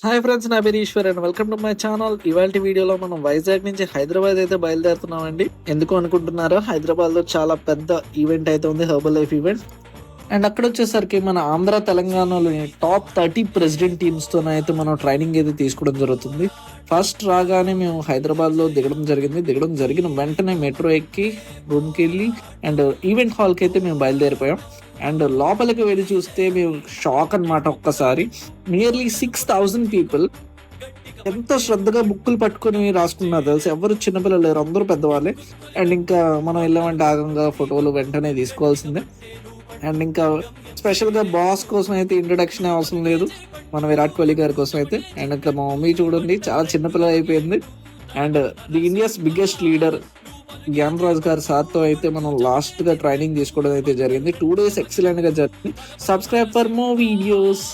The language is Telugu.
హాయ్ ఫ్రెండ్స్, నా పేరు Eshwar and welcome to my channel. ఇవాళ వీడియోలో మనం వైజాగ్ నుంచి హైదరాబాద్ అయితే బయలుదేరుతున్నామండి. ఎందుకు అనుకుంటున్నారో, హైదరాబాద్ లో చాలా పెద్ద ఈవెంట్ అయితే ఉంది, హెర్బల్ లైఫ్ ఈవెంట్. అండ్ అక్కడ వచ్చేసరికి మన ఆంధ్ర తెలంగాణలోని టాప్ 30 ప్రెసిడెంట్ టీమ్స్తో అయితే మనం ట్రైనింగ్ అయితే తీసుకోవడం జరుగుతుంది. ఫస్ట్ రాగానే మేము హైదరాబాద్లో దిగడం జరిగిన వెంటనే మెట్రో ఎక్కి రూమ్కి వెళ్ళి అండ్ ఈవెంట్ హాల్కి అయితే మేము బయలుదేరిపోయాం. అండ్ లోపలికి వెళ్ళి చూస్తే మేము షాక్ అనమాట. ఒక్కసారి నియర్లీ 6,000 పీపుల్ ఎంత శ్రద్ధగా బుక్కులు పట్టుకొని రాసుకున్నారు తెలుసు. ఎవరు చిన్నపిల్లలు లేరు, అందరూ పెద్దవాళ్ళే. అండ్ ఇంకా మనం వెళ్ళామంటే ఆగంగా ఫోటోలు వెంటనే తీసుకోవాల్సిందే. అండ్ ఇంకా స్పెషల్గా బాస్ కోసం అయితే ఇంట్రొడక్షన్ అవసరం లేదు, మన విరాట్ కోహ్లీ గారి కోసం అయితే. అండ్ ఇంకా మా మమ్మీ చూడండి, చాలా చిన్నపిల్ల అయిపోయింది. And the India's biggest leader Gyan Raj గారి సార్తో అయితే మనం లాస్ట్గా ట్రైనింగ్ తీసుకోవడం అయితే జరిగింది. 2 days ఎక్సలెంట్గా జరిగింది. Subscribe for more videos.